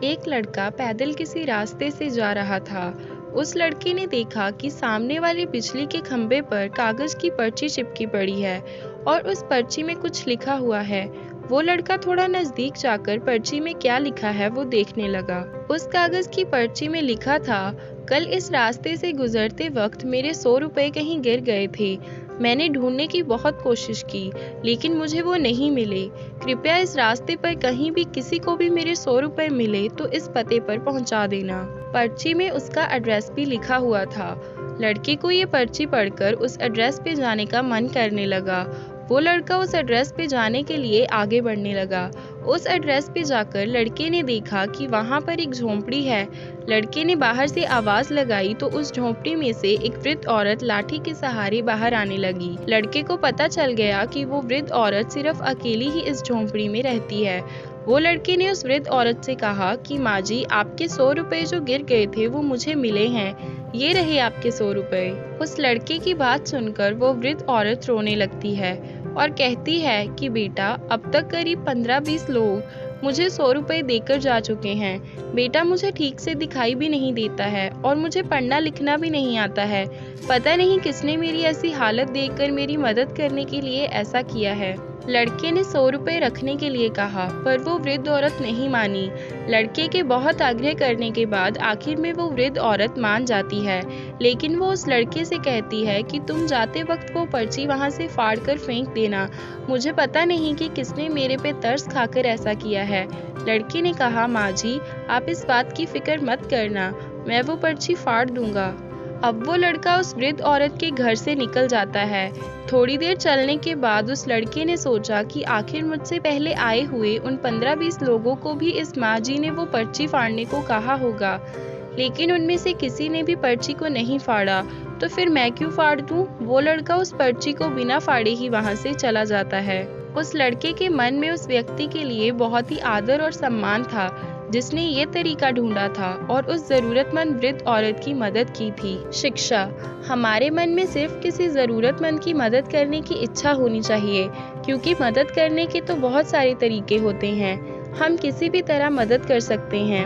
एक लड़का पैदल किसी रास्ते से जा रहा था। उस लड़के ने देखा कि सामने वाले बिजली के खंभे पर कागज की पर्ची चिपकी पड़ी है और उस पर्ची में कुछ लिखा हुआ है। वो लड़का थोड़ा नजदीक जाकर पर्ची में क्या लिखा है वो देखने लगा। उस कागज की पर्ची में लिखा था, कल इस रास्ते से गुजरते वक्त मेरे 100 रुपए कहीं गिर गए थे। मैंने ढूंढने की बहुत कोशिश की, लेकिन मुझे वो नहीं मिले। कृपया इस रास्ते पर कहीं भी किसी को भी मेरे 100 रुपए मिले तो इस पते पर पहुंचा देना। पर्ची में उसका एड्रेस भी लिखा हुआ था। लड़के को ये पर्ची पढ़कर उस एड्रेस पे जाने का मन करने लगा। वो लड़का उस एड्रेस पे जाने के लिए आगे बढ़ने लगा। उस एड्रेस पे जाकर लड़के ने देखा कि वहाँ पर एक झोंपड़ी है। लड़के ने बाहर से आवाज लगाई तो उस झोंपड़ी में से एक वृद्ध औरत लाठी के सहारे बाहर आने लगी। लड़के को पता चल गया कि वो वृद्ध औरत सिर्फ अकेली ही इस झोंपड़ी में रहती है। वो लड़के ने उस वृद्ध औरत से कहा कि माँ जी, आपके 100 रुपए जो गिर गए थे वो मुझे मिले हैं, ये रहे आपके 100 रुपए। उस लड़के की बात सुनकर वो वृद्ध औरत रोने लगती है और कहती है कि बेटा, अब तक करीब 15-20 लोग मुझे 100 रुपए देकर जा चुके हैं। बेटा, मुझे ठीक से दिखाई भी नहीं देता है और मुझे पढ़ना लिखना भी नहीं आता है। पता नहीं किसने मेरी ऐसी हालत देखकर मेरी मदद करने के लिए ऐसा किया है। लड़के ने 100 रुपए रखने के लिए कहा, पर वो वृद्ध औरत नहीं मानी। लड़के के बहुत आग्रह करने के बाद आखिर में वो वृद्ध औरत मान जाती है, लेकिन वो उस लड़के से कहती है कि तुम जाते वक्त वो पर्ची वहाँ से फाड़ कर फेंक देना। मुझे पता नहीं कि किसने मेरे पे तरस खाकर ऐसा किया है। लड़के ने कहा, माँ जी, आप इस बात की फिक्र मत करना, मैं वो पर्ची फाड़ दूंगा। अब वो लड़का उस वृद्ध औरत के घर से निकल जाता है। थोड़ी देर चलने के बाद उस लड़के ने सोचा कि आखिर मुझसे पहले आए हुए उन 15-20 लोगों को भी इस माँ जी ने वो पर्ची फाड़ने को कहा होगा, लेकिन उनमें से किसी ने भी पर्ची को नहीं फाड़ा, तो फिर मैं क्यों फाड़ दूं? वो लड़का उस पर्ची को बिना फाड़े ही वहां से चला जाता है। उस लड़के के मन में उस व्यक्ति के लिए बहुत ही आदर और सम्मान था जिसने ये तरीका ढूंढा था और उस जरूरतमंद वृद्ध औरत की मदद की थी। शिक्षा, हमारे मन में सिर्फ किसी जरूरतमंद की मदद करने की इच्छा होनी चाहिए, क्योंकि मदद करने के तो बहुत सारे तरीके होते हैं। हम किसी भी तरह मदद कर सकते हैं।